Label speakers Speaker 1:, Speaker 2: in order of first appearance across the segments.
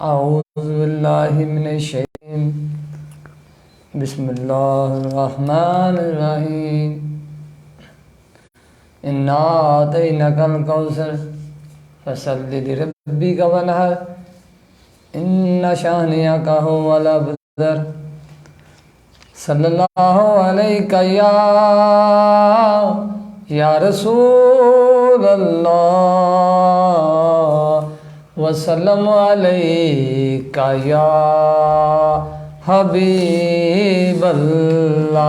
Speaker 1: اعوذ باللہ من الشیطان بسم اللہ الرحمن الرحیم انا اعطیناک الکوثر فصل لربک وانحر ان شانئک هو الابتر صلی اللہ علیہ یا رسول اللہ وسلم علیک یا حبیب اللہ۔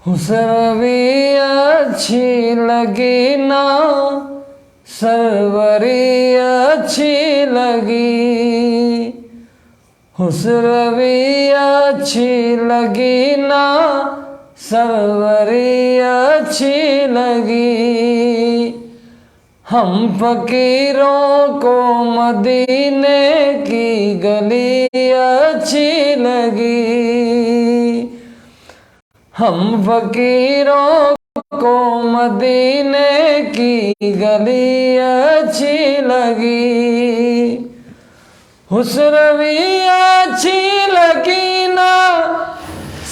Speaker 1: حسن بھی اچھی لگی نا سروری اچھی لگی، حسن بھی اچھی لگی نا سروری اچھی لگی، ہم فقیروں کو مدینے کی گلی اچھی لگی، ہم فقیروں کو مدینے کی گلی اچھی لگی، حسن بھی اچھی لگی نا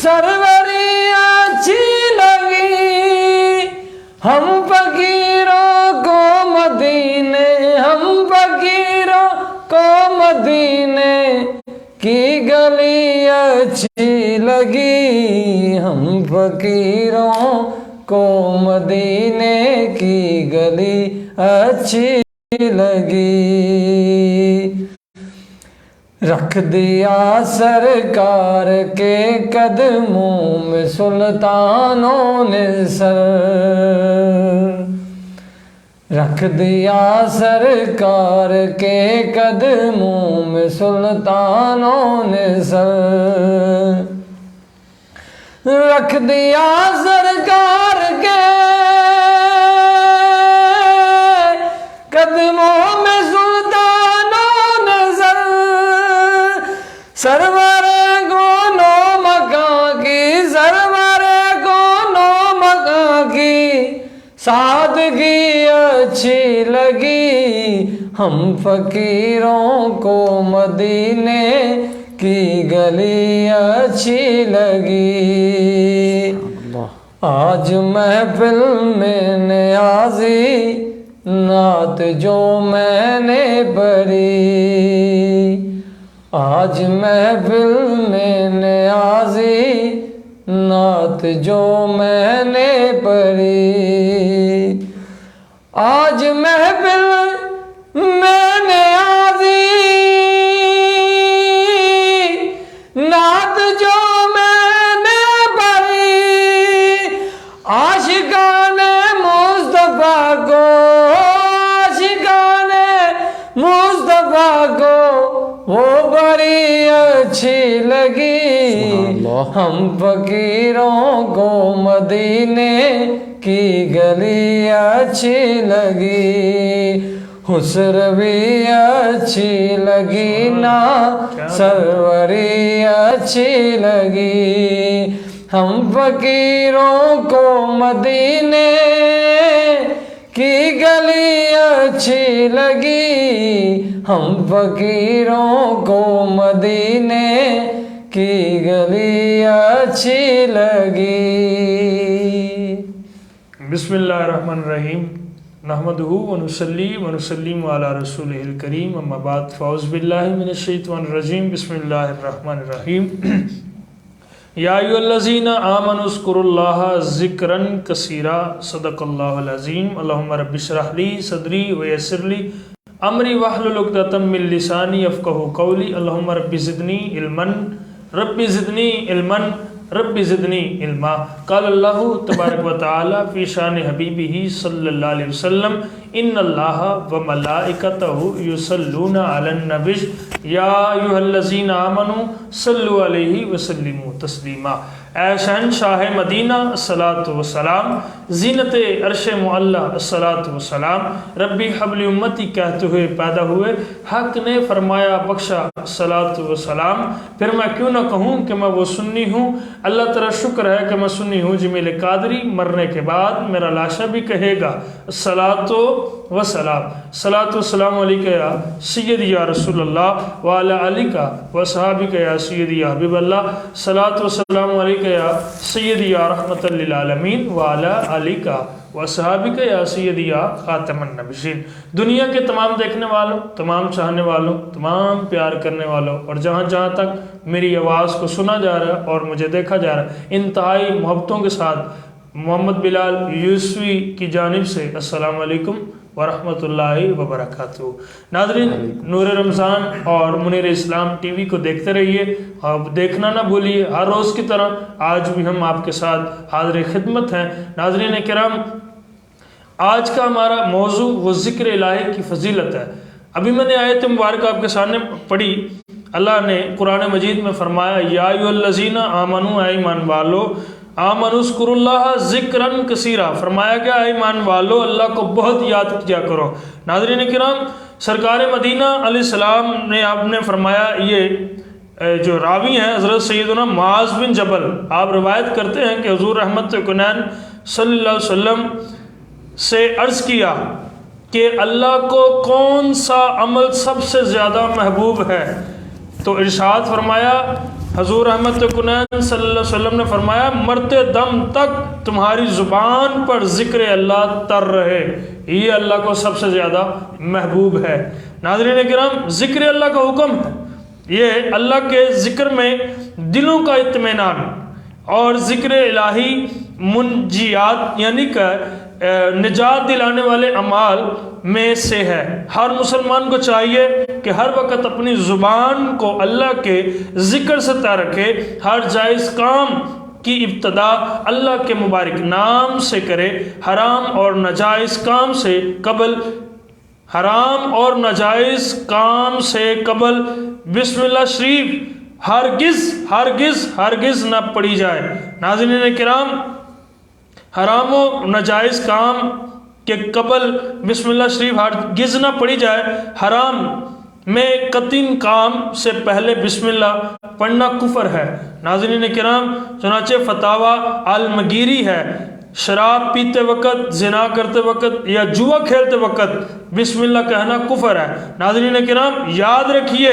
Speaker 1: سروری اچھی لگی، ہم فقیروں کو مدینے، ہم فقیروں کو مدینے کی گلی اچھی لگی، ہم فقیروں کو مدینے کی گلی اچھی لگی، رکھ دیا سرکار کے قدموں میں سلطانوں نے سر، رکھ دیا سرکار کے قدموں میں سلطانوں نے سر، رکھ دیا سرکار کے قدموں میں سلطانوں نے سر، سرور گونو مکان کی، سرور گونو مکان کی سادگی اچھی لگی، ہم فقیروں کو مدینے کی گلی اچھی لگی، آج محفل میں نیازی نعت جو میں نے پڑھی، آج محفل میں نیازی نعت جو میں نے پڑھی، آج محفل میں نیازی نعت جو میں نے پڑھی، عاشقان مصطفیٰ کو، عاشقان مصطفیٰ کو وہ بڑی اچھی لگی، ہم فقیروں کو مدینے کی گلی اچھی لگی، حسن بھی اچھی لگی نا سروری اچھی لگی، ہم فقیروں کو مدینے کی گلی اچھی لگی، ہم فقیروں کو مدینے کی گلی اچھی لگی۔
Speaker 2: بسم اللہ الرحمن الرحیم، نحمدہ ونصلی ونسلم علی رسولہ الکریم، اما بعد، فاعوذ باللہ من الشیطان الرجیم، بسم اللہ الرحمن الرحیم۔ یا ایھا الذین آمنوا اذکروا اللہ ذکرا کثیرا، صدق اللہ العظیم۔ اللہم رب اشرح لی صدری ویسر لی امری واحلل عقدۃ من لسانی یفقہوا قولی، اللہم رب زدنی علما، رب زدنی علما، رب زدنی علما۔ قال اللہ تبارک و تعالی فی شان حبیبہ صلی اللہ علیہ وسلم، ان اللہ و ملائکتہ یصلون علی النبی یا ایھا الذین آمنوا صلوا علیہ وسلموا تسلیما۔ اے شہنشاہ مدینہ الصلاۃ والسلام، زینت عرش معلی الصلاۃ والسلام، ربی حبل امتی کہتے ہوئے پیدا ہوئے، حق نے فرمایا بخشا الصلاۃ والسلام، پھر میں کیوں نہ کہوں کہ میں وہ سنی ہوں، اللہ تیرا شکر ہے کہ میں سنی ہوں۔ جمیل قادری مرنے کے بعد میرا لاشا بھی کہے گا الصلاۃ والسلام، الصلاۃ والسلام علیکہ یا سیدی یا رسول اللہ وعلی علیکہ وصحابکہ یا سیدی یا حبیب اللہ، الصلاۃ والسلام علیکہ یا سیدی یا رحمت للعالمین وعلی علیکہ وصحابکہ یا سیدی یا خاتم النبیین۔ دنیا کے تمام دیکھنے والوں، تمام چاہنے والوں، تمام پیار کرنے والوں، اور جہاں جہاں تک میری آواز کو سنا جا رہا ہے اور مجھے دیکھا جا رہا ہے، انتہائی محبتوں کے ساتھ محمد بلال یوسفی کی جانب سے السلام علیکم ورحمۃ اللہ وبرکاتہ۔ ناظرین، نور رمضان اور منیر اسلام ٹی وی کو دیکھتے رہیے، اب دیکھنا نہ بھولیے۔ ہر روز کی طرح آج بھی ہم آپ کے ساتھ حاضر خدمت ہیں۔ ناظرین کرام، آج کا ہمارا موضوع وہ ذکر الہی کی فضیلت ہے۔ ابھی میں نے آیت مبارکہ آپ کے سامنے پڑھی، اللہ نے قرآن مجید میں فرمایا یا ایھا الذین آمنوا، اے ایمان والو، آمنوا اذکروا اللہ ذکرا کثیرا، فرمایا گیا اے ایمان والو اللہ کو بہت یاد کیا کرو۔ ناظرین کرام، سرکار مدینہ علیہ السلام نے آپ نے فرمایا، یہ جو راوی ہیں حضرت سیدنا معاذ بن جبل، آپ روایت کرتے ہیں کہ حضور رحمت کونین صلی اللہ علیہ وسلم سے عرض کیا کہ اللہ کو کون سا عمل سب سے زیادہ محبوب ہے؟ تو ارشاد فرمایا، حضور رحمت کونین صلی اللہ علیہ وسلم نے فرمایا، مرتے دم تک تمہاری زبان پر ذکر اللہ تر رہے، یہ اللہ کو سب سے زیادہ محبوب ہے۔ ناظرین کرام، ذکر اللہ کا حکم ہے، یہ اللہ کے ذکر میں دلوں کا اطمینان، اور ذکر الہی منجیات یعنی کہ نجات دلانے والے اعمال میں سے ہے۔ ہر مسلمان کو چاہیے کہ ہر وقت اپنی زبان کو اللہ کے ذکر سے طے رکھے، ہر جائز کام کی ابتدا اللہ کے مبارک نام سے کرے، حرام اور ناجائز کام سے قبل بسم اللہ شریف ہرگز نہ پڑھی جائے۔ ناظرین کرام، حرام و ناجائز کام کے قبل بسم اللہ شریف ہرگز نہ پڑھی جائے۔ حرام میں قطعی کام سے پہلے بسم اللہ پڑھنا کفر ہے۔ ناظرین کرام، چنانچہ فتاوی المگیری ہے، شراب پیتے وقت، زنا کرتے وقت یا جوا کھیلتے وقت بسم اللہ کہنا کفر ہے۔ ناظرین کرام، یاد رکھیے،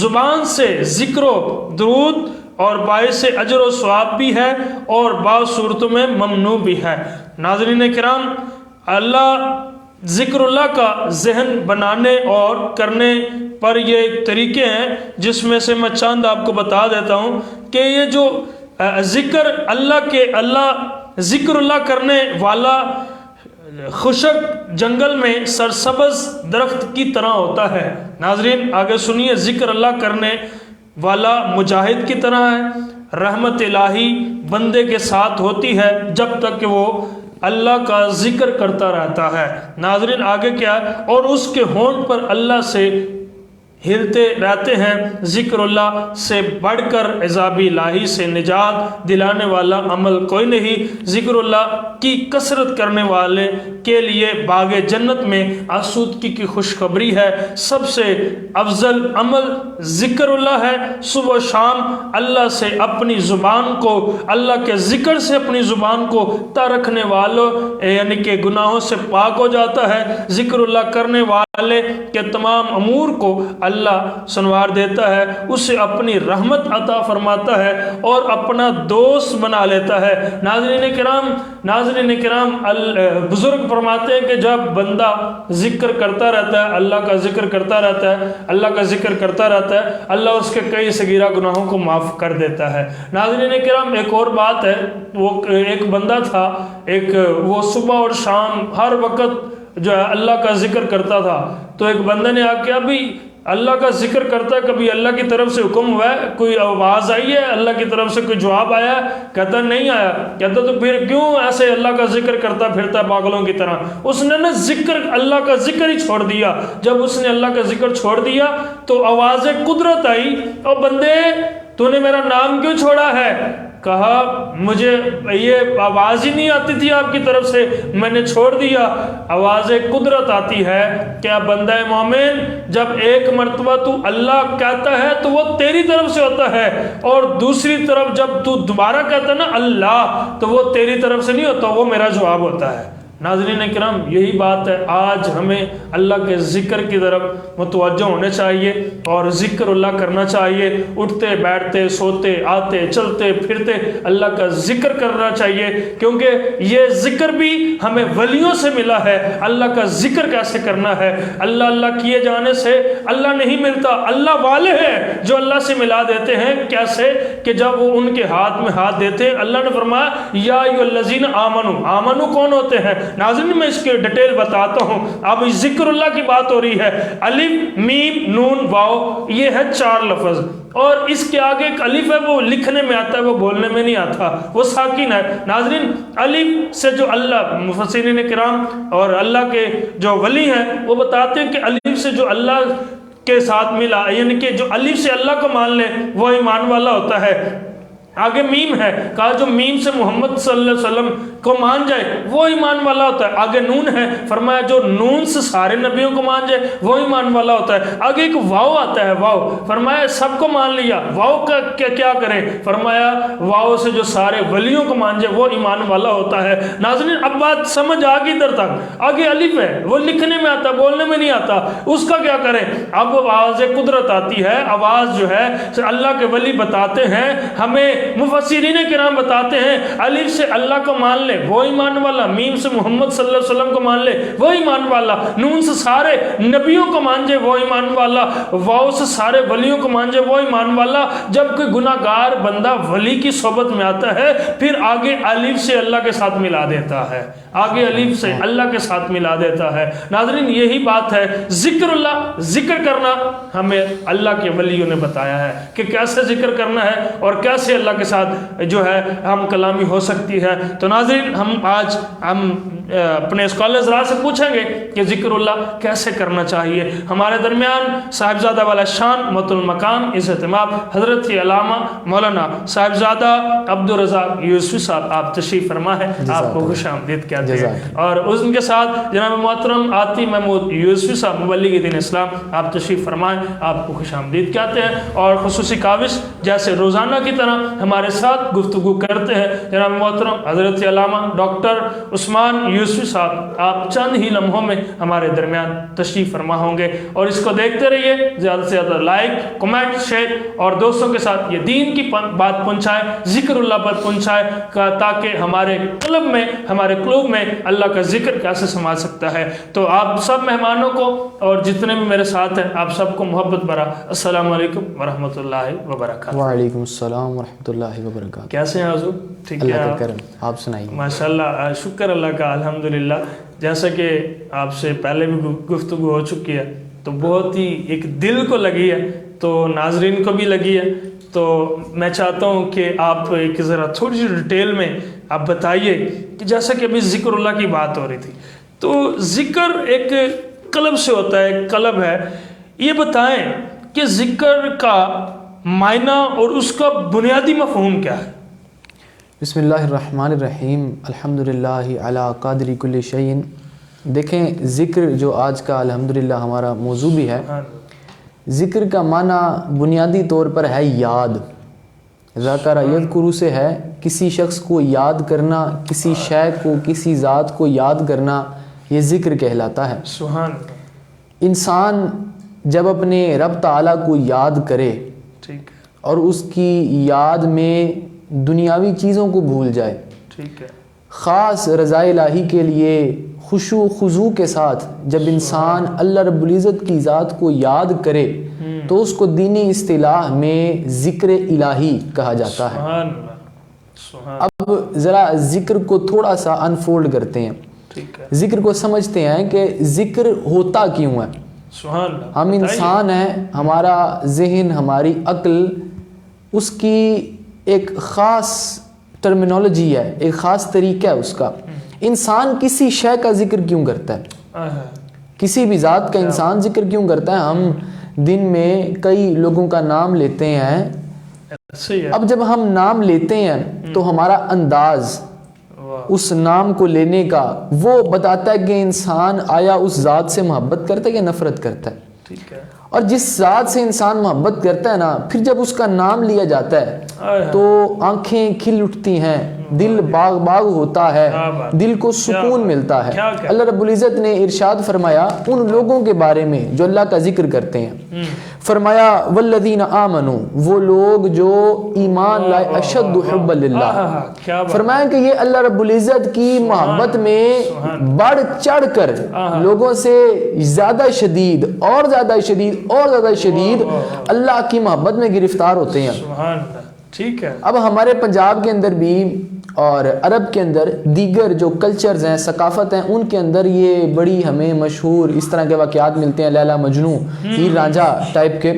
Speaker 2: زبان سے ذکر و درود اور باعث اجر و ثواب بھی ہے اور بعض صورتوں میں ممنوع بھی ہے۔ ناظرین کرام، ذکر اللہ کا ذہن بنانے اور کرنے پر یہ ایک طریقے ہیں، جس میں سے میں چند آپ کو بتا دیتا ہوں کہ یہ جو ذکر اللہ کرنے والا خشک جنگل میں سرسبز درخت کی طرح ہوتا ہے۔ ناظرین آگے سنیے، ذکر اللہ کرنے والا مجاہد کی طرح ہے، رحمت الہی بندے کے ساتھ ہوتی ہے جب تک کہ وہ اللہ کا ذکر کرتا رہتا ہے۔ ناظرین آگے کیا ہے، اور اس کے ہونٹ پر اللہ سے ہلتے رہتے ہیں۔ ذکر اللہ سے بڑھ کر عذاب الہی سے نجات دلانے والا عمل کوئی نہیں۔ ذکر اللہ کی کثرت کرنے والے کے لیے باغ جنت میں آسودگی کی خوشخبری ہے۔ سب سے افضل عمل ذکر اللہ ہے۔ صبح و شام اللہ سے اپنی زبان کو، اللہ کے ذکر سے اپنی زبان کو تا رکھنے والوں یعنی کہ گناہوں سے پاک ہو جاتا ہے۔ ذکر اللہ کرنے والے کے تمام امور کو اللہ سنوار دیتا ہے، اسے اپنی رحمت عطا فرماتا ہے اور اپنا دوست بنا لیتا ہے۔ ناظرین کرام، بزرگ فرماتے ہیں کہ جب بندہ ذکر کرتا رہتا ہے، اللہ کا ذکر کرتا رہتا ہے، اللہ اس کے کئی صغیرہ گناہوں کو معاف کر دیتا ہے۔ ناظرین کرام، ایک اور بات ہے، وہ ایک بندہ تھا، وہ صبح اور شام ہر وقت جو ہے اللہ کا ذکر کرتا تھا۔ تو ایک بندے نے آ کے ابھی اللہ کا ذکر کرتا ہے، کبھی اللہ کی طرف سے حکم ہوا ہے، کوئی آواز آئی ہے، اللہ کی طرف سے کوئی جواب آیا ہے؟ کہتا نہیں آیا۔ کہتا تو پھر کیوں ایسے اللہ کا ذکر کرتا پھرتا پاگلوں کی طرح؟ اس نے اللہ کا ذکر ہی چھوڑ دیا۔ جب اس نے اللہ کا ذکر چھوڑ دیا تو آواز قدرت آئی، اور بندے تو نے میرا نام کیوں چھوڑا ہے؟ کہا مجھے یہ آواز ہی نہیں آتی تھی آپ کی طرف سے، میں نے چھوڑ دیا۔ آواز قدرت آتی ہے کہ اب بندہ مومن جب ایک مرتبہ تو اللہ کہتا ہے تو وہ تیری طرف سے ہوتا ہے، اور دوسری طرف جب تو دوبارہ کہتا ہے نا اللہ، تو وہ تیری طرف سے نہیں ہوتا، وہ میرا جواب ہوتا ہے۔ ناظرین کرام، یہی بات ہے، آج ہمیں اللہ کے ذکر کی طرف متوجہ ہونے چاہیے اور ذکر اللہ کرنا چاہیے۔ اٹھتے بیٹھتے سوتے آتے چلتے پھرتے اللہ کا ذکر کرنا چاہیے، کیونکہ یہ ذکر بھی ہمیں ولیوں سے ملا ہے۔ اللہ کا ذکر کیسے کرنا ہے؟ اللہ اللہ کیے جانے سے اللہ نہیں ملتا، اللہ والے ہیں جو اللہ سے ملا دیتے ہیں۔ کیسے کہ جب وہ ان کے ہاتھ میں ہاتھ دیتے ہیں، اللہ نے فرمایا یا ایھا الذین آمنو، آمنو کون ہوتے ہیں؟ ناظرین میں اس کے ڈیٹیل بتاتا ہوں۔ اب ذکر اللہ کی بات ہو رہی ہے، الف میم نون واو، یہ ہے 4 لفظ، اور اس کے آگے ایک الف ہے، وہ لکھنے میں آتا ہے، وہ بولنے میں نہیں آتا، وہ ساکن ہے۔ ناظرین الف سے جو اللہ، مفسرین کرام اور اللہ کے جو ولی ہیں وہ بتاتے ہیں کہ الف سے جو اللہ کے ساتھ ملا، یعنی کہ جو الف سے اللہ کو مان لے وہ ایمان والا ہوتا ہے۔ آگے میم ہے، کہا جو میم سے محمد صلی اللہ علیہ وسلم کو مان جائے وہ ایمان والا ہوتا ہے۔ آگے نون ہے، فرمایا جو نون سے سارے نبیوں کو مان جائے وہ ایمان والا ہوتا ہے۔ آگے ایک واو آتا ہے، واو، فرمایا سب کو مان لیا، واو کا کیا کریں؟ فرمایا واو سے جو سارے ولیوں کو مان جائے وہ ایمان والا ہوتا ہے۔ ناظرین اب بات سمجھ آ گئی ادھر تک؟ آگے الف ہے، وہ لکھنے میں آتا، بولنے میں نہیں آتا، اس کا کیا کریں؟ اب آواز قدرت آتی ہے، آواز جو ہے اللہ کے ولی بتاتے ہیں ہمیں، مفسرین کرام بتاتے ہیں الف سے اللہ کو مان لے وہ ایمان والا، میم سے محمد صلی اللہ علیہ وسلم کو مان لے وہ ایمان والا، نون سے سارے نبیوں کو مان جائے وہ ایمان والا، واو سے سارے ولیوں کو مان جائے وہ ایمان والا۔ جب کوئی گناہ گار بندہ ولی کی صحبت میں آتا ہے پھر آگے الف سے اللہ کے ساتھ ملا دیتا ہے، آگے الف سے اللہ کے ساتھ ملا دیتا ہے۔ ناظرین یہی بات ہے، ذکر اللہ، ذکر کرنا ہمیں اللہ کے ولیوں نے بتایا ہے کہ کیسے ذکر کرنا ہے اور کیسے اللہ کے ساتھ جو ہے ہم کلامی ہو سکتی ہے۔ تو ناظرین آج ہم اپنے اسکالر حضرات سے پوچھیں گے کہ ذکر اللہ کیسے کرنا چاہیے۔ ہمارے درمیان صاحبزادہ والا شان مت المقام عز اہتمام حضرت علامہ مولانا صاحبزادہ عبدالرزاق یوسفی صاحب آپ تشریف فرما ہے، آپ کو خوش آمدید کہتے ہیں، اور ان کے ساتھ جناب محترم عاطی محمود یوسفی صاحب مبلغ دین اسلام آپ تشریف فرمائیں، آپ کو خوش آمدید کہتے ہیں، اور خصوصی کاوش جیسے روزانہ کی طرح ہمارے ساتھ گفتگو کرتے ہیں جناب محترم حضرت علامہ ڈاکٹر عثمان یوسفی صاحب، آپ چند ہی لمحوں میں ہمارے درمیان تشریف فرما ہوں گے، اور اس کو دیکھتے رہیے، زیادہ سے زیادہ لائک کمنٹ شیئر اور دوستوں کے ساتھ یہ دین کی بات پہنچائیں، ذکر اللہ پر پہنچائیں، تاکہ ہمارے قلب میں، ہمارے قلوب میں اللہ کا ذکر کیسے سما سکتا ہے۔ تو آپ سب مہمانوں کو اور جتنے بھی میرے ساتھ ہیں آپ سب کو محبت بھرا السلام علیکم ورحمۃ اللہ وبرکاتہ۔
Speaker 3: وعلیکم السلام ورحمۃ اللہ وبرکاتہ۔
Speaker 2: کیسے ہیں حضور؟ ٹھیک ہے،
Speaker 3: اللہ کا کرم، آپ سنائیے۔
Speaker 2: ماشاءاللہ، شکر اللہ کا، الحمدللہ۔ جیسا کہ آپ سے پہلے بھی گفتگو ہو چکی ہے تو بہت ہی ایک دل کو لگی ہے، تو ناظرین کو بھی لگی ہے، تو میں چاہتا ہوں کہ آپ ایک ذرا تھوڑی سی ڈیٹیل میں آپ بتائیے کہ جیسا کہ ابھی ذکر اللہ کی بات ہو رہی تھی، تو ذکر ایک قلب سے ہوتا ہے، ایک قلب ہے، یہ بتائیں کہ ذکر کا معنی اور اس کا بنیادی مفہوم کیا ہے؟
Speaker 3: بسم اللہ الرحمن الرحیم، الحمدللہ علی قادر کل شیء۔ دیکھیں ذکر جو آج کا الحمدللہ ہمارا موضوع بھی ہے، ذکر کا معنی بنیادی طور پر ہے یاد۔ ذکر یذکر سے ہے کسی شخص کو یاد کرنا، کسی شے کو، کسی ذات کو یاد کرنا، یہ ذکر کہلاتا ہے۔
Speaker 2: سبحان
Speaker 3: انسان جب اپنے رب تعالیٰ کو یاد کرے
Speaker 2: ٹھیک ہے،
Speaker 3: اور اس کی یاد میں دنیاوی چیزوں کو بھول جائے،
Speaker 2: ٹھیک ہے،
Speaker 3: خاص رضا الہی کے لیے خشوع و خضوع کے ساتھ جب انسان اللہ رب العزت کی ذات کو یاد کرے تو اس کو دینی اصطلاح میں ذکر الہی کہا جاتا ہے۔
Speaker 2: سبحان اللہ، سبحان،
Speaker 3: اب ذرا ذکر کو تھوڑا سا انفولڈ کرتے ہیں،
Speaker 2: ٹھیک ہے،
Speaker 3: ذکر کو سمجھتے ہیں کہ ذکر ہوتا کیوں ہے۔
Speaker 2: سبحان اللہ،
Speaker 3: ہم انسان ہیں، ہمارا ذہن، ہماری عقل، اس کی ایک خاص ٹرمینالوجی ہے، ایک خاص طریقہ ہے اس کا۔ انسان کسی شے کا ذکر کیوں کرتا ہے؟ کسی بھی ذات کا انسان ذکر کیوں کرتا ہے؟ ہم دن میں کئی لوگوں کا نام لیتے ہیں
Speaker 2: صحیح ہے.
Speaker 3: اب جب ہم نام لیتے ہیں تو ہمارا انداز اس نام کو لینے کا وہ بتاتا ہے کہ انسان آیا اس ذات سے محبت کرتا ہے یا نفرت کرتا ہے.
Speaker 2: ٹھیک ہے.
Speaker 3: اور جس ذات سے انسان محبت کرتا ہے نا، پھر جب اس کا نام لیا جاتا ہے تو آنکھیں کھل اٹھتی ہیں، دل باغ باغ ہوتا ہے، دل کو سکون ملتا ہے. اللہ رب العزت نے ارشاد فرمایا ان لوگوں کے بارے میں جو اللہ کا ذکر کرتے ہیں، فرمایا والذین آمنوا، وہ لوگ جو ایمان لائے، اشد حب للہ، فرمایا کہ یہ اللہ رب العزت کی محبت میں بڑھ چڑھ کر لوگوں سے زیادہ شدید اور زیادہ شدید اور زیادہ شدید اللہ کی محبت میں گرفتار ہوتے ہیں.
Speaker 2: سبحان اللہ. ٹھیک ہے.
Speaker 3: اب ہمارے پنجاب کے اندر بھی اور عرب کے اندر دیگر جو کلچرز ہیں، ثقافت ہیں، ان کے اندر یہ بڑی ہمیں مشہور اس طرح کے واقعات ملتے ہیں، لیلا مجنوں، ہیر رانجھا ٹائپ کے.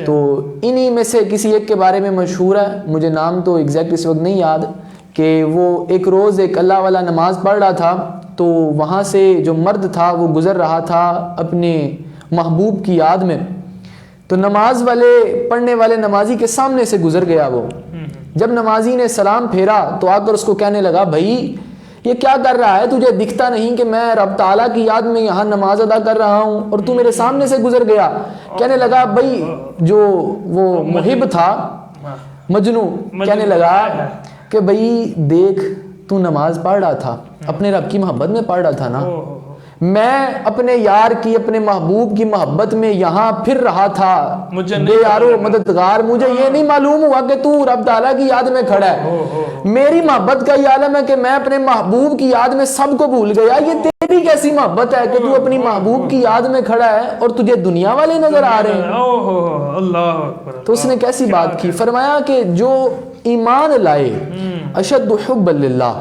Speaker 3: تو انہی میں سے کسی ایک کے بارے میں مشہور ہے، مجھے نام تو ایگزیکٹ اس وقت نہیں یاد، کہ وہ ایک روز ایک اللہ والا نماز پڑھ رہا تھا تو وہاں سے جو مرد تھا وہ گزر رہا تھا اپنے محبوب کی یاد میں، تو نماز والے پڑھنے والے نمازی کے سامنے سے گزر گیا. وہ جب نمازی نے سلام پھیرا تو آ کر اس کو کہنے لگا بھائی یہ کیا کر رہا ہے، تجھے دکھتا نہیں کہ میں رب تعالیٰ کی یاد میں یہاں نماز ادا کر رہا ہوں اور تو میرے سامنے سے گزر گیا. کہنے لگا بھائی جو وہ محب تھا مجنوں، کہنے لگا کہ بھائی دیکھ تو نماز پڑھ رہا تھا، اپنے رب کی محبت میں پڑھ رہا تھا نا، میں اپنے یار کی، اپنے محبوب کی محبت میں یہاں پھر رہا تھا بے یارو مددگار، مجھے یہ نہیں معلوم ہوا کہ تو رب تعالیٰ کی یاد میں کھڑا ہے. میری محبت کا یہ عالم ہے کہ میں اپنے محبوب کی یاد میں سب کو بھول گیا. یہ تیری کیسی محبت ہے کہ تو اپنی محبوب کی یاد میں کھڑا ہے اور تجھے دنیا والے نظر آ رہے ہیں.
Speaker 2: اللہ اکبر.
Speaker 3: تو اس نے کیسی بات کی، فرمایا کہ جو ایمان لائے اشد حب للہ،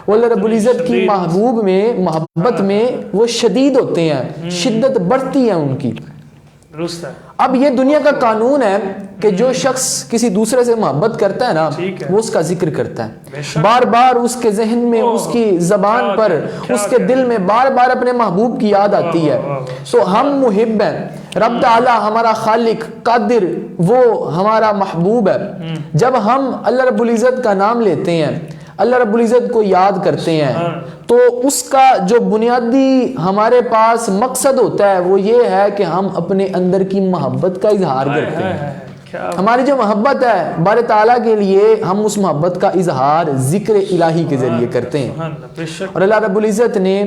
Speaker 3: وہ اللہ رب العزت کی محبوب میں محبت میں وہ شدید ہوتے ہیں، شدت بڑھتی ہے ان کی. اب یہ دنیا کا قانون ہے کہ جو شخص کسی دوسرے سے محبت کرتا ہے نا وہ اس کا ذکر کرتا ہے، بار بار اس کے ذہن میں، اس کی زبان پر، اس کے دل میں بار بار اپنے محبوب کی یاد آتی ہے. تو ہم محب ہیں، رب تعالیٰ ہمارا خالق قادر وہ ہمارا محبوب ہے. جب ہم اللہ رب العزت کا نام لیتے ہیں، اللہ رب العزت کو یاد کرتے ہیں، تو اس کا جو بنیادی ہمارے پاس مقصد ہوتا ہے وہ یہ ہے کہ ہم اپنے اندر کی محبت کا اظہار کرتے ہیں. ہماری جو محبت ہے بارے تعالیٰ کے لیے، ہم اس محبت کا اظہار ذکر الہی کے ذریعے کرتے ہیں. اور اللہ رب العزت نے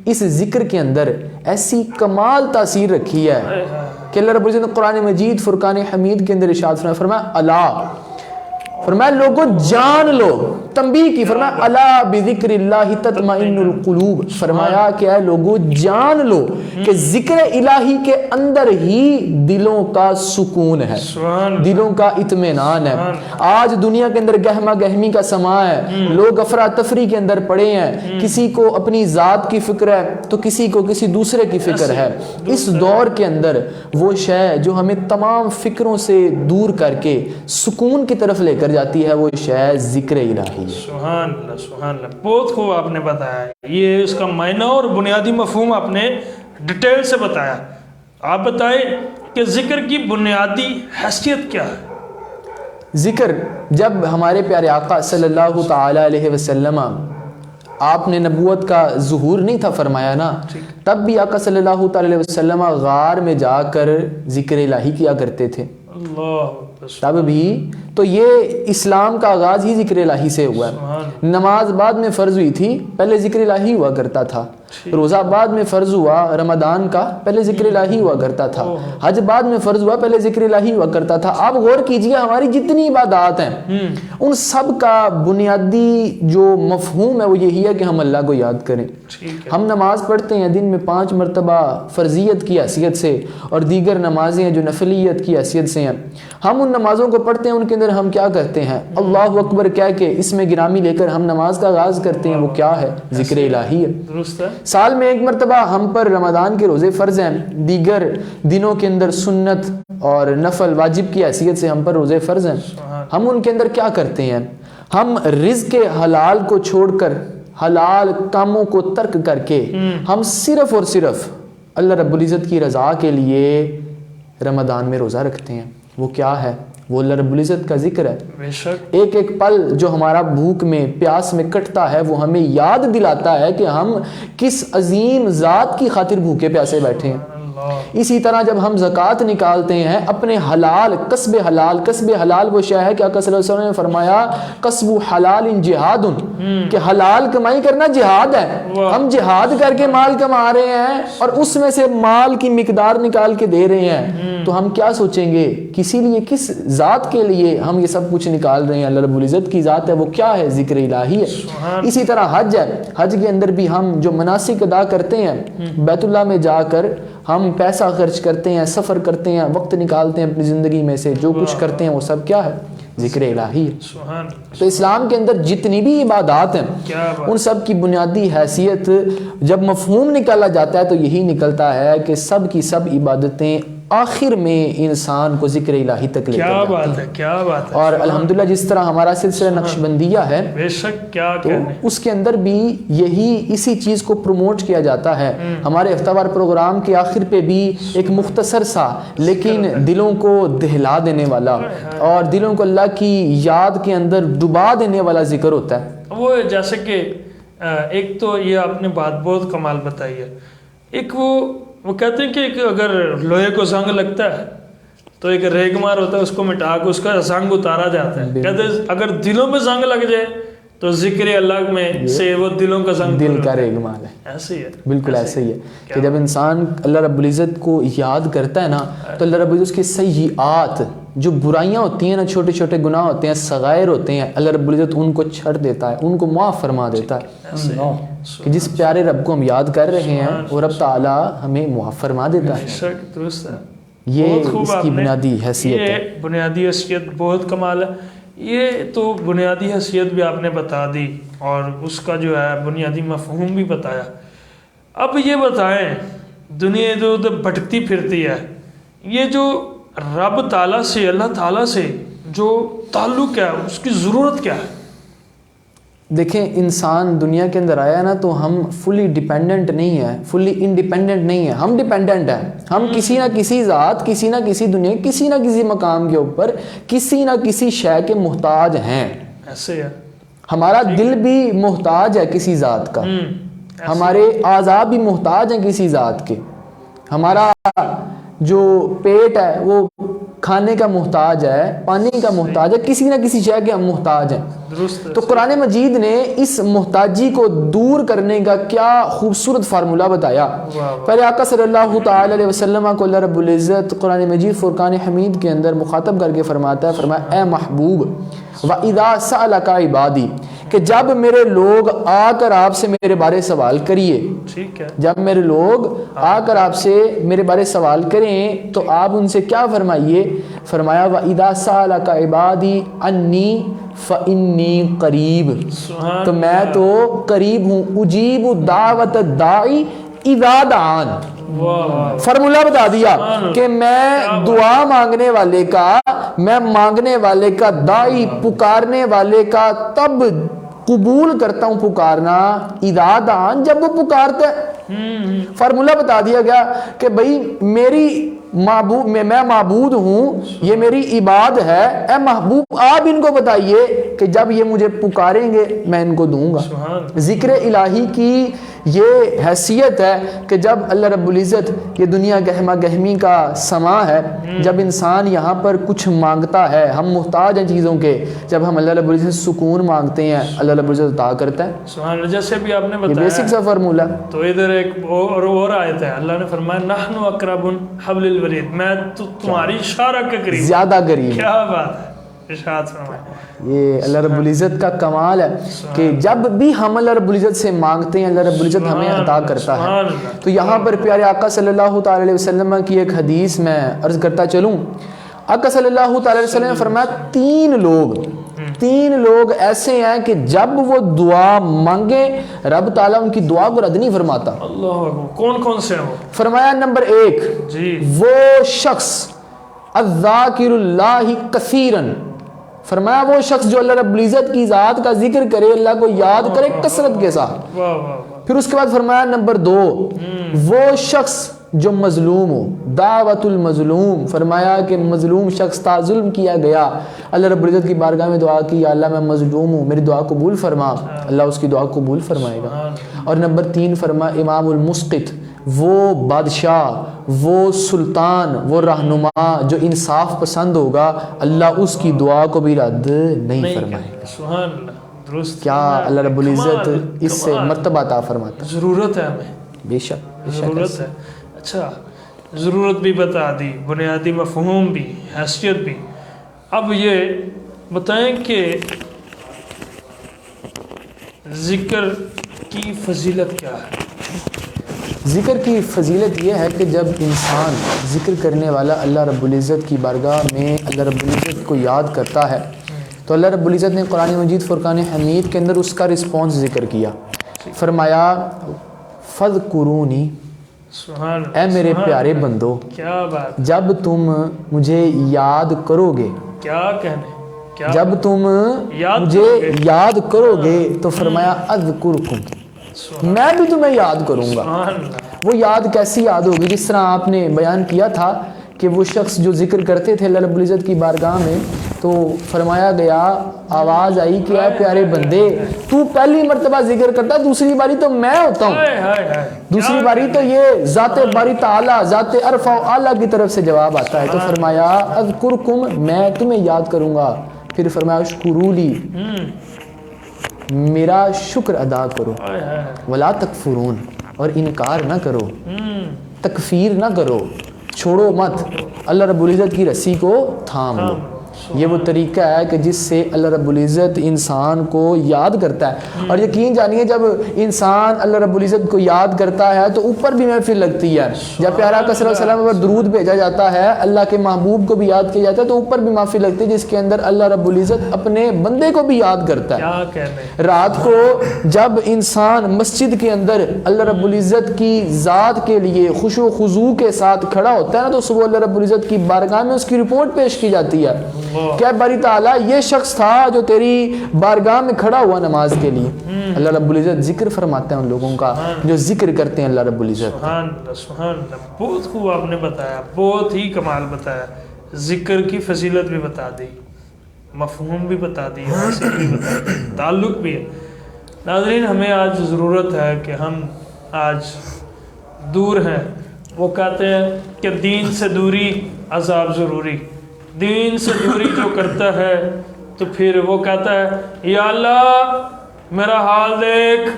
Speaker 3: اس ذکر کے اندر ایسی کمال تاثیر رکھی ہے کہ اللہ رب العزت نے قرآن مجید فرقان حمید کے اندر ارشاد فرمایا الا، فرمایا لوگوں جان لو، تنبیہ کی، فرمایا الا بذکر اللہ تطمئن القلوب، فرمایا کہ اے لوگوں جان لو کہ ذکر الہی کے اندر ہی دلوں کا سکون ہے، دلوں کا اطمینان ہے. آج دنیا کے اندر گہما گہمی کا سما ہے، لوگ افراتفری کے اندر پڑے ہیں، کسی کو اپنی ذات کی فکر ہے تو کسی کو کسی دوسرے کی فکر ہے. اس دور کے اندر وہ شے جو ہمیں تمام فکروں سے دور کر کے سکون کی طرف لے کر جاتی ہے وہ شے ذکر الہی.
Speaker 2: سبحان اللہ سبحان اللہ. بہت خوب آپ نے بتایا، یہ اس کا معنی اور بنیادی مفہوم آپ نے ڈیٹیل سے بتایا. آپ بتائیں کہ ذکر کی بنیادی حیثیت کیا ہے؟
Speaker 3: ذکر جب ہمارے پیارے آقا صلی اللہ تعالی علیہ وسلم آپ نے نبوت کا ظہور نہیں تھا فرمایا نا، تب بھی آقا صلی اللہ تعالی علیہ وسلم غار میں جا کر ذکر الہی کیا کرتے تھے. تب بھی تو یہ اسلام کا آغاز ہی ذکر الہی سے ہوا ہے. نماز بعد میں فرض ہوئی تھی، پہلے ذکر الہی ہوا کرتا تھا. روزہ بعد میں فرض ہوا رمضان کا، پہلے ذکر الہی ہوا کرتا تھا. حج بعد میں فرض ہوا، پہلے ذکر الہی ہوا کرتا تھا. آپ غور کیجئے ہماری جتنی عبادات ہیں ان سب کا بنیادی جو مفہوم ہے وہ یہی ہے کہ ہم اللہ کو یاد کریں. ہم نماز پڑھتے ہیں دن میں 5 مرتبہ فرضیت کی حیثیت سے، اور دیگر نمازیں جو نفلیت کی حیثیت سے ہیں. ہم ان نمازوں کو پڑھتے ہیں، ان کے اندر ہم کیا کرتے ہیں؟ اللہ اکبر کہہ کے اس میں گرامی لے کر ہم نماز کا آغاز کرتے ہیں. وہ کیا ہے؟ ذکر الہی ہے. سال میں 1 مرتبہ ہم پر رمضان کے روزے فرض ہیں، دیگر دنوں کے اندر سنت اور نفل واجب کی حیثیت سے ہم پر روزے فرض ہیں. ہم ان کے اندر کیا کرتے ہیں؟ ہم رزق حلال کو چھوڑ کر، حلال کاموں کو ترک کر کے ہم صرف اور صرف اللہ رب العزت کی رضا کے لیے رمضان میں روزہ رکھتے ہیں. وہ کیا ہے؟ وہ اللہ رب العزت کا ذکر ہے.
Speaker 2: بے شک
Speaker 3: ایک ایک پل جو ہمارا بھوک میں پیاس میں کٹتا ہے وہ ہمیں یاد دلاتا ہے کہ ہم کس عظیم ذات کی خاطر بھوکے پیاسے بیٹھے ہیں. اسی طرح جب ہم زکوٰۃ نکالتے ہیں اپنے حلال کسب حلال وہ شے ہے کہ آقا صلی اللہ علیہ وسلم نے فرمایا کسب حلال جہاد، کہ حلال کمائی کرنا جہاد ہے. ہم جہاد کر کے مال کما رہے ہیں اور اس میں سے مال کی مقدار نکال کے دے رہے ہیں، تو ہم کیا سوچیں گے کسی لیے کس ذات کے لیے ہم یہ سب کچھ نکال رہے ہیں؟ اللہ رب العزت کی ذات ہے، وہ کیا ہے؟ ذکر الہی ہے. اسی طرح حج ہے، حج کے اندر بھی ہم جو مناسک ادا کرتے ہیں، بیت اللہ میں جا کر ہم پیسہ خرچ کرتے ہیں، سفر کرتے ہیں، وقت نکالتے ہیں اپنی زندگی میں سے، جو کچھ کرتے ہیں وہ سب کیا ہے؟ ذکر الہی ہے. تو اسلام کے اندر جتنی بھی عبادات ہیں ان سب کی بنیادی حیثیت جب مفہوم نکالا جاتا ہے تو یہی نکلتا ہے کہ سب کی سب عبادتیں آخر میں انسان کو ذکر الہی تک لے کر جاتی ہیں.
Speaker 2: کیا بات ہے.
Speaker 3: اور الحمدللہ جس طرح ہمارا سلسلہ نقشبندیہ ہے
Speaker 2: بے شک کیا
Speaker 3: تو اس کے اندر بھی اسی چیز کو پروموٹ کیا جاتا ہے. ہمارے ہفتہ وار پروگرام کے آخر پہ بھی ایک مختصر سا لیکن دلوں کو دہلا دینے والا اور دلوں کو اللہ کی یاد کے اندر ڈبا دینے والا ذکر ہوتا ہے.
Speaker 2: وہ جیسے کہ ایک تو یہ آپ نے بات بہت کمال بتائی ہے. ایک وہ کہتے ہیں کہ ایک اگر لوہے کو زنگ لگتا ہے تو ایک ریگ مار ہوتا ہے، اس کو مٹا کے اس کا زنگ اتارا جاتا ہے. کہتے ہیں اگر دلوں میں زنگ لگ جائے تو ذکر اللہ میں سے وہ دلوں کا زنگ
Speaker 3: دل کا ریگ مار ہے.
Speaker 2: ایسے ہی ہے،
Speaker 3: بالکل ایسے ہی ہے کہ جب انسان اللہ رب العزت کو یاد کرتا ہے نا تو اللہ رب العزت اس کی سیئات جو برائیاں ہوتی ہیں نا، چھوٹے چھوٹے گناہ ہوتے ہیں، صغائر ہوتے ہیں، اللہ رب العزت ان کو چھڑ دیتا ہے، ان کو معاف فرما دیتا ہے. کہ جس پیارے رب کو ہم یاد کر رہے ہیں وہ رب تعالی ہمیں معاف فرما دیتا ہے. یہ اس کی بنیادی حیثیت ہے.
Speaker 2: یہ بنیادی حیثیت بہت کمال ہے. یہ تو بنیادی حیثیت بھی آپ نے بتا دی اور اس کا جو ہے بنیادی مفہوم بھی بتایا. اب یہ بتائیں دنیا ادھر ادھر بھٹکتی پھرتی ہے، یہ جو رب تعالیٰ سے اللہ تعالیٰ سے جو تعلق ہے اس کی ضرورت کیا ہے؟
Speaker 3: دیکھیں انسان دنیا کے اندر آیا ہے نا تو ہم فلی ڈیپینڈنٹ نہیں ہے، فلی انڈیپینڈنٹ نہیں ہے، ہم ڈیپینڈنٹ ہیں. ہم کسی نہ کسی ذات، کسی نہ کسی دنیا، کسی نہ کسی مقام کے اوپر کسی نہ کسی شے کے محتاج ہیں.
Speaker 2: ایسے ہے.
Speaker 3: ہمارا دل بھی محتاج ہے کسی ذات کا، ہمارے اعضاء بھی محتاج ہیں کسی ذات کے، ہمارا جو پیٹ ہے وہ کھانے کا محتاج ہے، پانی کا محتاج ہے، کسی نہ کسی شے کے ہم محتاج ہیں. تو قرآن مجید نے اس محتاجی کو دور کرنے کا کیا خوبصورت فارمولہ بتایا. پہلے آقا صلی اللہ تعالی علیہ وسلم کو اللہ رب العزت قرآن مجید فرقان حمید کے اندر مخاطب کر کے فرماتا ہے، فرمایا اے محبوب وَإِذَا سَأَلَكَ عِبَادِي، کہ جب میرے لوگ آ کر آپ سے میرے بارے سوال کریے، جب میرے لوگ آ کر آپ سے میرے بارے سوال کریں تو آپ ان سے کیا فرمائیے؟ فرمایا وَإِذَا سَأَلَكَ عِبَادِي عَنِّي فَإِنِّي قَرِيبٌ، تو میں تو قریب ہوں، اجیب دعوت الداعی اذا دعان. فرمولہ بتا دیا کہ میں دعا مانگنے والے کا، میں مانگنے والے کا، داعی پکارنے والے کا تب قبول کرتا ہوں پکارنا اذا دعان، جب وہ پکارتا ہے. فرمولہ بتا دیا گیا کہ بھئی میری معبود، میں معبود ہوں، یہ میری عباد ہے. اے محبوب آپ ان کو بتائیے کہ جب یہ مجھے پکاریں گے میں ان کو دوں گا. ذکر الہی کی یہ حیثیت ہے کہ جب اللہ رب العزت، یہ دنیا گہما گہمی کا سما ہے، جب انسان یہاں پر کچھ مانگتا ہے، ہم محتاج ہیں چیزوں کے، جب ہم اللہ رب العزت سکون مانگتے ہیں اللہ رب العزت عطا کرتا ہے.
Speaker 2: سبحان اللہ. جیسے بھی آپ نے بتایا
Speaker 3: یہ بیسک سا فارمولہ.
Speaker 2: تو ادھر ایک اور آیت ہے، اللہ نے فرمایا نحن اقرب حبل الورید، میں تو تمہاری اشارہ کے قریب،
Speaker 3: زیادہ قریب.
Speaker 2: کیا بات ہے.
Speaker 3: یہ اللہ رب العزت کا کمال ہے کہ جب بھی ہم اللہ رب العزت سے مانگتے ہیں اللہ رب العزت ہمیں عطا کرتا ہے. تو یہاں پر پیارے آقا صلی اللہ تعالی علیہ وسلم کی ایک حدیث میں عرض کرتا چلوں. آقا صلی اللہ تعالی علیہ وسلم نے فرمایا تین لوگ ایسے ہیں کہ جب وہ دعا مانگے رب تعالیٰ ان کی دعا کو رد نہیں فرماتا.
Speaker 2: اللہ، کون سے ہیں وہ؟
Speaker 3: فرمایا نمبر 1 وہ شخص الذاکر اللہ کثیرا، فرمایا وہ شخص جو اللہ رب العزت کی ذات کا ذکر کرے، اللہ کو یاد کرے کثرت کے ساتھ. پھر اس کے بعد فرمایا نمبر 2 وہ شخص جو مظلوم ہو، دعوت المظلوم، فرمایا کہ مظلوم شخص تھا، ظلم کیا گیا، اللہ رب العزت کی بارگاہ میں دعا کی، یا اللہ میں مظلوم ہوں، میری دعا قبول فرما، اللہ اس کی دعا قبول فرمائے گا۔ اور نمبر 3 فرما امام المسقط، وہ بادشاہ، وہ سلطان، وہ رہنما جو انصاف پسند ہوگا، اللہ اس کی دعا کو بھی رد نہیں فرمائے گا۔
Speaker 2: سبحان اللہ، درست۔
Speaker 3: کیا اللہ رب العزت اس سے مرتبہ عطا فرماتا ہے؟
Speaker 2: ضرورت ہے ہمیں،
Speaker 3: بے شک
Speaker 2: ضرورت ہے۔ اچھا، ضرورت بھی بتا دی، بنیادی مفہوم بھی، حیثیت بھی۔ اب یہ بتائیں کہ ذکر کی فضیلت کیا ہے؟
Speaker 3: ذکر کی فضیلت یہ ہے کہ جب انسان ذکر کرنے والا اللہ رب العزت کی بارگاہ میں اللہ رب العزت کو یاد کرتا ہے تو اللہ رب العزت نے قرآن مجید فرقان حمید کے اندر اس کا رسپانس ذکر کیا، فرمایا فَاذْكُرُونِی، اے میرے پیارے بندو،
Speaker 2: کیا بات،
Speaker 3: جب تم مجھے یاد کرو گے،
Speaker 2: کیا کہنے، کیا
Speaker 3: جب تم مجھے یاد کرو گے تو فرمایا اذکرکم، میں بھی تمہیں یاد کروں گا۔
Speaker 2: سبحان اللہ۔
Speaker 3: وہ یاد کیسی یاد ہوگی؟ جس طرح آپ نے بیان کیا تھا کہ وہ شخص جو ذکر کرتے تھے اللہ رب العزت کی بارگاہ میں تو فرمایا گیا، آواز آئی کہ اے پیارے بندے، تو پہلی مرتبہ ذکر کرتا، دوسری باری تو میں ہوتا ہوں، دوسری باری تو یہ ذات باری تعالیٰ، ذات عرفہ و اعلیٰ کی طرف سے جواب آتا ہے۔ تو فرمایا اذکرکم، میں تمہیں یاد کروں گا۔ پھر فرمایا اشکرولی، میرا شکر ادا کرو، ولا تکفرون، اور انکار نہ کرو، تکفیر نہ کرو، چھوڑو مت، اللہ رب العزت کی رسی کو تھام لو۔ یہ وہ طریقہ ہے کہ جس سے اللہ رب العزت انسان کو یاد کرتا ہے۔ اور یقین جانیے جب انسان اللہ رب العزت کو یاد کرتا ہے تو اوپر بھی محفل لگتی ہے۔ جب پیارا آقا صلی اللہ علیہ وسلم پر درود بھیجا جاتا ہے، اللہ کے محبوب کو بھی یاد کیا جاتا ہے تو اوپر بھی محفل لگتی ہے، جس کے اندر اللہ رب العزت اپنے بندے کو بھی یاد کرتا ہے۔ رات کو جب انسان مسجد کے اندر اللہ رب العزت کی ذات کے لیے خشوع و خضوع کے ساتھ کھڑا ہوتا ہے نا، تو صبح اللہ رب العزت کی بارگاہ میں اس کی رپورٹ پیش کی جاتی ہے کہ باری تعالیٰ یہ شخص تھا جو تیری بارگاہ میں کھڑا ہوا نماز کے لیے۔ اللہ رب العزت ذکر فرماتے ہیں ان لوگوں کا جو ذکر کرتے ہیں اللہ رب العزت۔
Speaker 2: سبحان اللہ، سبحان اللہ، بہت خوب آپ نے بتایا، بہت ہی کمال بتایا، ذکر کی فضیلت بھی بتا دی، مفہوم بھی بتا دی، حیثیت بھی بتا دی، تعلق بھی ہے۔ ناظرین، ہمیں آج ضرورت ہے کہ ہم آج دور ہیں، وہ کہتے ہیں کہ دین سے دوری عذاب ضروری، دین سے دوری جو کرتا ہے تو پھر وہ کہتا ہے یا اللہ میرا حال دیکھ،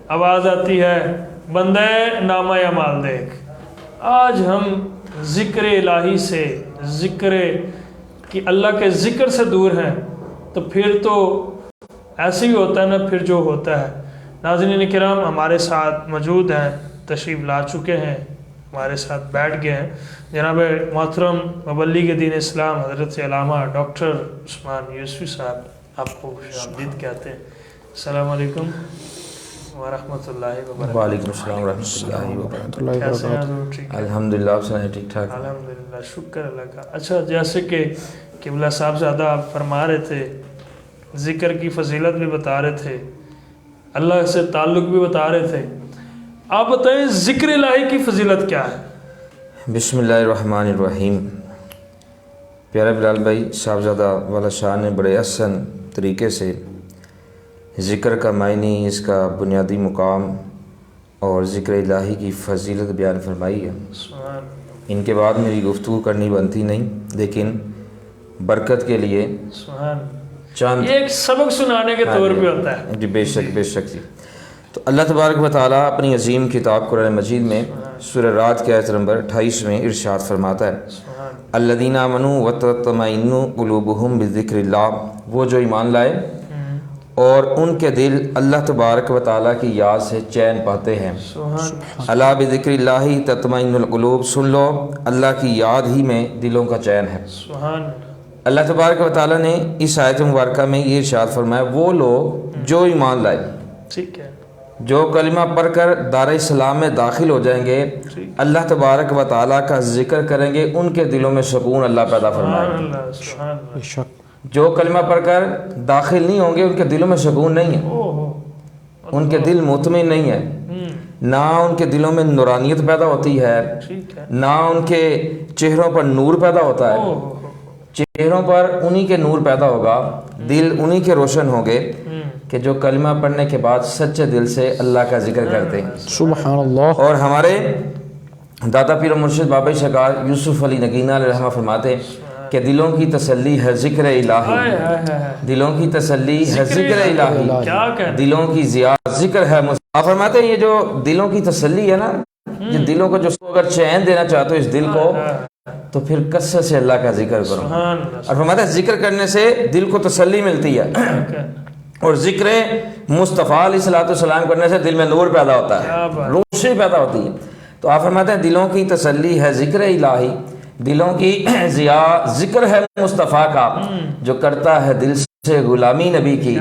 Speaker 2: آواز آتی ہے بندے نامہ اعمال دیکھ۔ آج ہم ذکر الہی سے، ذکر کہ اللہ کے ذکر سے دور ہیں تو پھر تو ایسے ہی ہوتا ہے نا، پھر جو ہوتا ہے۔ ناظرین کرام، ہمارے ساتھ موجود ہیں، تشریف لا چکے ہیں، ہمارے ساتھ بیٹھ گئے ہیں جناب محترم مبلغ دین اسلام حضرت علامہ ڈاکٹر عثمان یوسفی صاحب، آپ کو خوش آمدید کہتے ہیں۔ السلام علیکم ورحمۃ اللہ وبرکاتہ۔
Speaker 4: وعلیکم السلام ورحمۃ اللہ
Speaker 2: کیسے ہیں حضور؟ ٹھیک ہے
Speaker 4: الحمدللہ، آپ سنائیں ٹھیک ٹھاک؟
Speaker 2: الحمدللہ، شکر اللہ کا۔ اچھا، جیسے کہ قبلہ صاحب زیادہ آپ فرما رہے تھے، ذکر کی فضیلت بھی بتا رہے تھے، اللہ سے تعلق بھی بتا رہے تھے، آپ بتائیں ذکر الہی کی فضیلت کیا ہے؟
Speaker 4: بسم اللہ الرحمن الرحیم۔ پیارا بلال بھائی، صاحبزادہ والا شاہ نے بڑے احسن طریقے سے ذکر کا معنی، اس کا بنیادی مقام اور ذکر الہی کی فضیلت بیان فرمائی ہے۔
Speaker 2: سبحان
Speaker 4: ان کے بعد میری گفتگو کرنی بنتی نہیں، لیکن برکت کے لیے
Speaker 2: سبحان،
Speaker 4: چاند
Speaker 2: یہ ایک سبق سنانے کے طور پہ ہوتا ہے۔
Speaker 4: جی بے شک بے شک جی۔ تو اللہ تبارک و تعالیٰ اپنی عظیم کتاب قرآن مجید میں سورہ رات کی آیت نمبر 28 میں ارشاد فرماتا ہے، الذین آمنوا وتطمئن قلوبہم بذکر اللہ، وہ جو ایمان لائے اور ان کے دل اللہ تبارک و تعالیٰ کی یاد سے چین پاتے ہیں۔ الا بذکر اللہ تطمئن القلوب، سن لو اللہ کی یاد ہی میں دلوں کا چین ہے۔
Speaker 2: سبحان
Speaker 4: اللہ تبارک و تعالیٰ نے اس آیت مبارکہ میں یہ ارشاد فرمایا، وہ لوگ جو ایمان لائے،
Speaker 2: ٹھیک ہے،
Speaker 4: جو کلمہ پڑھ کر دار اسلام میں داخل ہو جائیں گے، اللہ تبارک و تعالیٰ کا ذکر کریں گے، ان کے دلوں میں سکون اللہ پیدا فرمائے گا۔
Speaker 2: سبحان اللہ،
Speaker 4: جو کلمہ پڑھ کر داخل نہیں ہوں گے، ان کے دلوں میں سکون نہیں ہے، ان کے دل مطمئن نہیں ہے۔ نہ ان کے دلوں میں نورانیت پیدا ہوتی ہے،
Speaker 2: ٹھیک ہے،
Speaker 4: نہ ان کے چہروں پر نور پیدا ہوتا ہے، چہروں پر انہی کے نور پیدا ہوگا، دل انہی کے روشن ہوں گے کہ جو کلمہ پڑھنے کے بعد سچے دل سے اللہ کا ذکر کرتے ہیں۔
Speaker 3: سبحان اللہ۔
Speaker 4: اور ہمارے دادا پیر و مرشد بابا شکار یوسف علی نگینہ علیہ رحمہ فرماتے ہیں کہ دلوں کی تسلی ہے ذکر الہی، دلوں کی تسلی ہے ذکر الہی،
Speaker 2: کیا کہنا،
Speaker 4: دلوں کی ضیاء ذکر ہے۔ آپ فرماتے ہیں یہ جو دلوں کی تسلی ہے نا، یہ دلوں کو جو اگر چین دینا چاہتے ہو اس دل کو تو پھر کثرت سے اللہ کا ذکر کرو۔ اور فرماتے ہیں ذکر کرنے سے دل کو تسلی ملتی ہے، اور ذکر مصطفیٰ علیہ الصلوۃ والسلام کرنے سے دل میں نور پیدا ہوتا ہے، روشنی پیدا ہوتی ہے۔ تو آپ فرماتے ہیں دلوں کی تسلی ہے ذکر الہی، دلوں کی ضیاء ذکر ہے مصطفیٰ کا، جو کرتا ہے دل سے غلامی نبی کی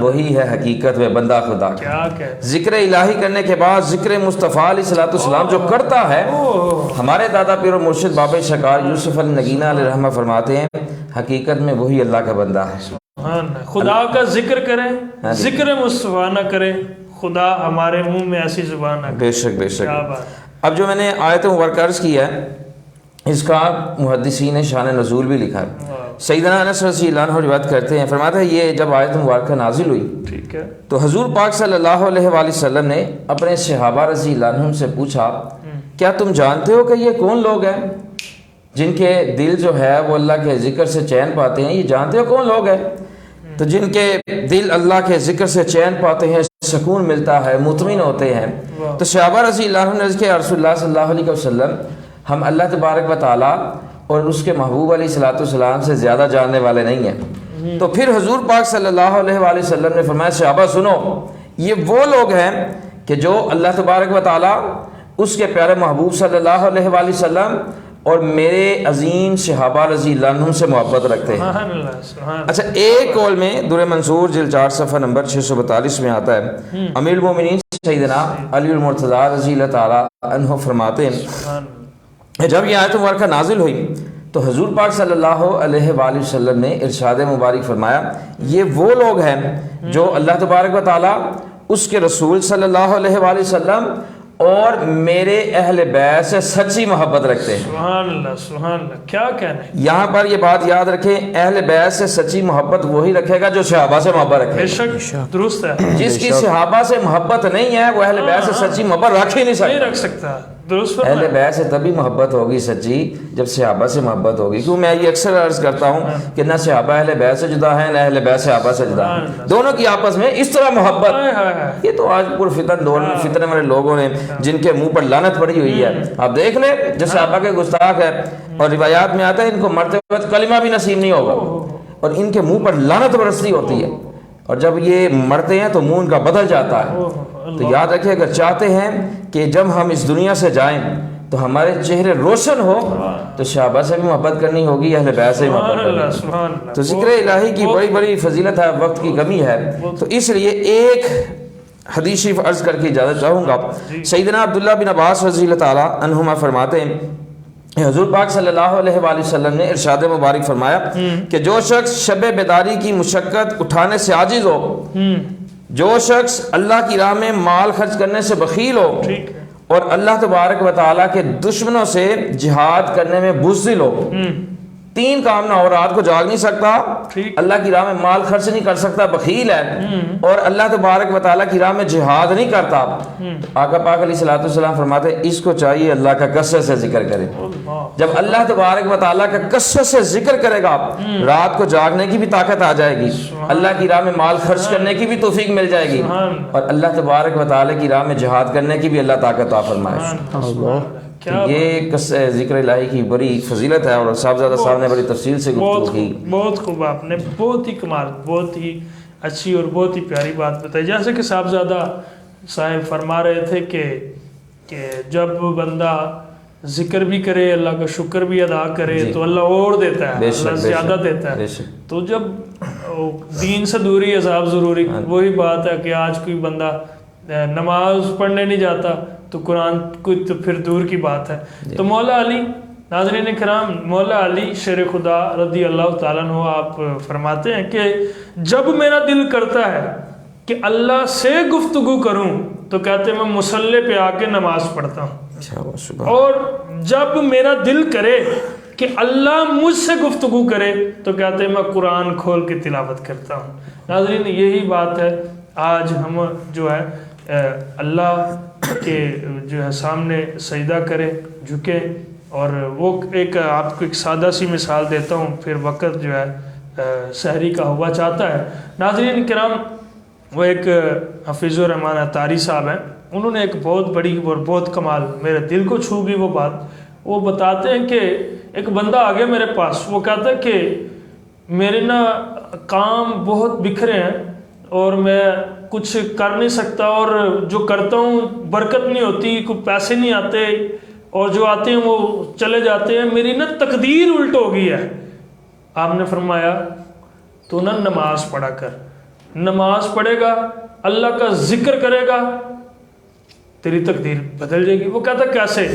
Speaker 4: وہی ہے حقیقت میں بندہ خدا کا۔ ذکر الہی کرنے کے بعد ذکر مصطفیٰ علیہ الصلوۃ والسلام جو کرتا ہے، ہمارے دادا پیر و مرشد بابا شکار یوسف علی نگینہ علیہ رحمہ فرماتے ہیں حقیقت میں وہی اللہ کا بندہ ہے۔
Speaker 2: خدا کا ذکر کریں، ذکر مصطفیٰ نہ کریں، خدا ہمارے منہ میں ایسی زبان نہ کرے۔
Speaker 4: بے شک بے شک۔ اب جو میں نے آیت مبارکہ عرض کی ہے اس کا محدثین شان نزول بھی لکھا ہے۔ سیدنا انس رضی اللہ عنہ روایت کرتے ہیں، فرماتے ہیں یہ جب آیت مبارکہ نازل ہوئی
Speaker 2: ٹھیک ہے
Speaker 4: تو حضور پاک صلی اللہ علیہ وآلہ وسلم نے اپنے صحابہ رضی اللہ عنہم سے پوچھا کیا تم جانتے ہو کہ یہ کون لوگ ہیں جن کے دل جو ہے وہ اللہ کے ذکر سے چین پاتے ہیں؟ یہ جانتے ہو کون لوگ ہیں؟ تو جن کے دل اللہ کے ذکر سے چین پاتے ہیں، سکون ملتا ہے، مطمئن ہوتے ہیں۔ تو صحابہ رضی اللہ عنہ نے کہا رسول اللہ صلی اللہ علیہ وسلم ہم اللہ تبارک و تعالیٰ اور اس کے محبوب علیہ الصلوۃ والسلام سے زیادہ جاننے والے نہیں ہیں۔ تو پھر حضور پاک صلی اللہ علیہ وآلہ وسلم نے فرمایا صحابہ سنو، یہ وہ لوگ ہیں کہ جو اللہ تبارک و تعالیٰ، اس کے پیارے محبوب صلی اللہ علیہ وآلہ وسلم اور میرے عظیم صحابہ رضی اللہ عنہم سے محبت رکھتے ہیں۔ اچھا ایک قول میں در منصور جلد 4 صفحہ نمبر 642 میں آتا ہے، امیر المومنین سیدنا علی المرتضیٰ رضی اللہ تعالیٰ عنہ فرماتے ہیں جب یہ آیت مبارکہ نازل ہوئی تو حضور پاک صلی اللہ علیہ وآلہ وسلم نے ارشاد مبارک فرمایا یہ وہ لوگ ہیں جو اللہ تبارک و تعالیٰ، اس کے رسول صلی اللہ علیہ وآلہ وسلم اور میرے اہل بیت سے سچی محبت رکھتے ہیں۔
Speaker 2: سبحان اللہ سبحان اللہ، کیا کہنا ہے۔
Speaker 4: یہاں پر یہ بات یاد رکھیں، اہل بیت سے سچی محبت وہی رکھے گا جو صحابہ سے محبت رکھے
Speaker 2: بے شک درست ہے،
Speaker 4: جس کی صحابہ سے محبت نہیں ہے وہ اہل بیت سے سچی محبت رکھ ہی نہیں
Speaker 2: نہیں رکھ
Speaker 4: سکتا۔
Speaker 2: سکتا، درست
Speaker 4: اہل
Speaker 2: فرمایا۔
Speaker 4: بیت سے تبھی محبت ہوگی سچی جب صحابہ سے محبت ہوگی، کیوں میں یہ اکثر عرض کرتا ہوں کہ نہ صحابہ اہل بیت سے جدا ہیں نہ اہل بیت صحابہ سے جدا ہیں، دونوں کی آپس میں اس طرح محبت۔ یہ تو آج پر فتن دور میں فتنے والے لوگوں نے جن کے منہ پر لعنت پڑی ہوئی ہے، آپ دیکھ لیں جو صحابہ کے گستاخ ہے، اور روایات میں آتا ہے ان کو مرتے وقت کلمہ بھی نصیب نہیں ہوگا اور ان کے منہ پر لعنت برستی ہوتی ہے، اور جب یہ مرتے ہیں تو منہ ان کا بدل جاتا ہے۔ تو یاد رکھیں اگر چاہتے ہیں کہ جب ہم اس دنیا سے جائیں تو ہمارے چہرے روشن ہو تو صحابہ سے بھی محبت کرنی ہوگی، اہل بیت سے بھی محبت کرنی ہوگی۔ تو ذکر الہی کی بڑی بڑی فضیلت ہے، وقت کی کمی ہے تو اس لیے ایک حدیث شریف عرض کر کے اجازت چاہوں گا۔ سیدنا عبداللہ بن عباس رضی اللہ تعالیٰ عنہما فرماتے ہیں حضور پاک صلی اللہ علیہ وآلہ وسلم نے ارشاد مبارک فرمایا کہ جو شخص شب بیداری کی مشقت اٹھانے سے عاجز ہو، جو شخص اللہ کی راہ میں مال خرچ کرنے سے بخیل ہو اور اللہ تبارک و تعالیٰ کے دشمنوں سے جہاد کرنے میں بزدل ہو، 3 کام نہ ہو، رات کو جاگ نہیں سکتا، اللہ کی راہ میں مال خرچ نہیں کر سکتا، بخیل ہے، اور اللہ تبارک و تعالیٰ کی راہ میں جہاد نہیں کرتا، آقا پاک علیہ الصلوۃ والسلام فرماتے ہیں اس کو چاہیے اللہ کا کثرت سے ذکر کرے۔ جب اللہ تبارک و تعالیٰ کا کثرت سے ذکر کرے گا رات کو جاگنے کی بھی طاقت آ جائے گی، اللہ کی راہ میں مال خرچ کرنے کی بھی توفیق مل جائے گی، اور اللہ تبارک و تعالیٰ کی راہ میں جہاد کرنے کی بھی اللہ طاقت عطا فرمائے۔ یہ ذکر الہی کی بڑی فضیلت ہے، اور صاحبزادہ صاحب نے بڑی تفصیل سے گفتگو کی۔
Speaker 2: بہت خوب، آپ نے بہت ہی کمال، بہت ہی اچھی اور بہت ہی پیاری بات بتائی۔ جیسے کہ صاحبزادہ صاحب فرما رہے تھے کہ جب بندہ ذکر بھی کرے، اللہ کا شکر بھی ادا کرے تو اللہ اور دیتا ہے، اللہ زیادہ دیتا ہے۔ تو جب دین سے دوری عذاب ضروری، وہی بات ہے کہ آج کوئی بندہ نماز پڑھنے نہیں جاتا تو قرآن کو تو پھر دور کی بات ہے۔ تو مولا علی، ناظرین کرام، مولا علی شیر خدا رضی اللہ تعالیٰ عنہ آپ فرماتے ہیں کہ جب میرا دل کرتا ہے کہ اللہ سے گفتگو کروں تو کہتے میں مصلی پہ آ کے نماز پڑھتا ہوں، اور جب میرا دل کرے کہ اللہ مجھ سے گفتگو کرے تو کہتے میں قرآن کھول کے تلاوت کرتا ہوں۔ ناظرین یہی بات ہے، آج ہم جو ہے اللہ کے جو ہے سامنے سجدہ کرے، جھکے، اور وہ ایک آپ کو ایک سادہ سی مثال دیتا ہوں، پھر وقت جو ہے سحری کا ہوا چاہتا ہے۔ ناظرین کرام، وہ ایک حفیظ الرحمان عطاری صاحب ہیں، انہوں نے ایک بہت بڑی اور بہت کمال، میرے دل کو چھو گئی وہ بات۔ وہ بتاتے ہیں کہ ایک بندہ آ گیا میرے پاس، وہ کہتا ہے کہ میرے نا کام بہت بکھرے ہیں اور میں کچھ کر نہیں سکتا، اور جو کرتا ہوں برکت نہیں ہوتی، کوئی پیسے نہیں آتے، اور جو آتے ہیں وہ چلے جاتے ہیں، میری نا تقدیر الٹ ہو گئی ہے۔ آپ نے فرمایا تو نا نماز پڑھا کر، نماز پڑھے گا، اللہ کا ذکر کرے گا، تیری تقدیر بدل جائے گی۔ وہ کہتا کیسے؟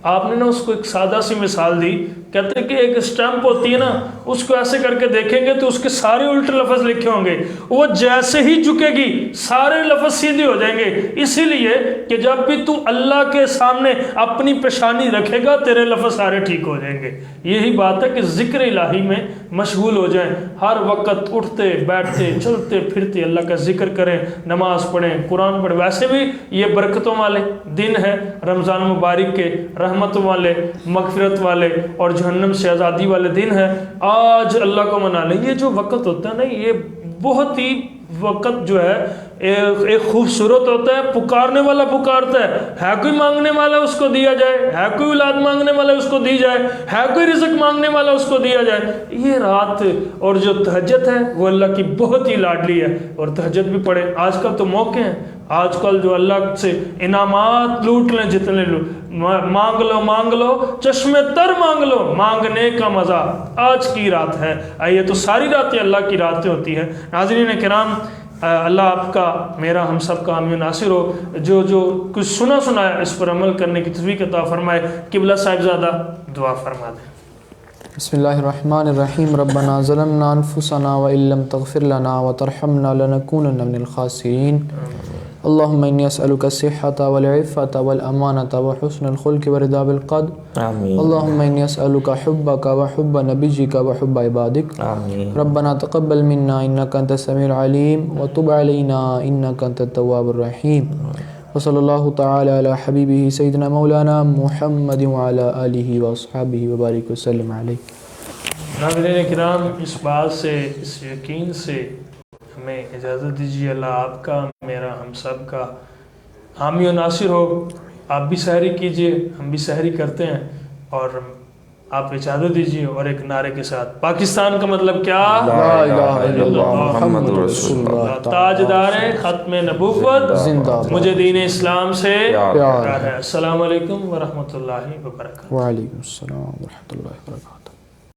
Speaker 2: آپ نے نا اس کو ایک سادہ سی مثال دی، کہتے کہ ایک اسٹیمپ ہوتی ہے نا، اس کو ایسے کر کے دیکھیں گے تو اس کے سارے الٹ لفظ لکھے ہوں گے، وہ جیسے ہی جھکے گی سارے لفظ سیدھے ہو جائیں گے، اسی لیے کہ جب بھی تو اللہ کے سامنے اپنی پیشانی رکھے گا تیرے لفظ سارے ٹھیک ہو جائیں گے۔ یہی بات ہے کہ ذکر الہی میں مشغول ہو جائیں، ہر وقت اٹھتے بیٹھتے چلتے پھرتے اللہ کا ذکر کریں، نماز پڑھیں، قرآن پڑھیں۔ ویسے بھی یہ برکتوں والے دن ہے، رمضان مبارک کے، رحمتوں والے، مغفرت والے اور جہنم سے آزادی والے دن ہے۔ آج اللہ کو منا لیں۔ یہ جو وقت ہوتا ہے نا، یہ بہت ہی وقت جو ہے ایک خوبصورت ہوتا ہے۔ پکارنے والا پکارتا ہے کوئی مانگنے والا اس کو دیا جائے، ہے کوئی اولاد مانگنے والا اس کو دی جائے، ہے کوئی رزق مانگنے والا اس کو دیا جائے۔ یہ رات اور جو تہجد ہے وہ اللہ کی بہت ہی لاڈلی ہے، اور تہجد بھی پڑھے۔ آج کل تو موقع ہیں، آج کل جو اللہ سے انعامات لوٹ لیں، جتنے مانگ لو چشمے تر مانگ لو، مانگنے کا مزہ آج کی رات ہے۔ یہ تو ساری راتیں اللہ کی راتیں ہوتی ہیں۔ ناظرین کرام، اللہ آپ کا، میرا، ہم سب کا حامی و ناصر ہو۔ جو کچھ سنا ہے اس پر عمل کرنے کی توفیق عطا فرمائے۔ قبلہ صاحبزادہ دعا فرما دیں۔
Speaker 3: بسم اللہ الرحمن الرحیم۔ ربنا ظلمنا انفسنا وان لم تغفر لنا وترحمنا لنكونن من الخاسرین۔ اللهم إني أسألك الصحة والعفة والأمانة وحسن الخلق ورضا بالقدر
Speaker 4: آمين.
Speaker 3: اللهم إني أسألك حبك وحب نبيك وحب عبادك
Speaker 4: آمين.
Speaker 3: ربنا تقبل منا إنك أنت السميع العليم وتب علينا إنك أنت التواب الرحيم وصلى الله تعالى على حبيبه سيدنا مولانا محمد وعلى آله وأصحابه وبارك وسلم عليه۔
Speaker 2: ناظرین کرام، اس بات سے، اس یقین سے ہمیں اجازت دیجیے، اللہ آپ کا، میرا، ہم سب کا حامی و ناصر ہو۔ آپ بھی سحری کیجئے، ہم بھی سحری کرتے ہیں، اور آپ اجازت دیجیے اور ایک نعرے کے ساتھ، پاکستان کا مطلب کیا؟
Speaker 3: لا الہ الا اللہ محمد رسول اللہ۔
Speaker 2: تاجدار ختم نبوت
Speaker 3: زندہ
Speaker 2: مجھے دین اسلام سے
Speaker 3: پیار
Speaker 2: ہے۔ السلام علیکم ورحمۃ اللہ وبرکاتہ۔
Speaker 3: وعلیکم السلام ورحمۃ اللہ وبرکاتہ۔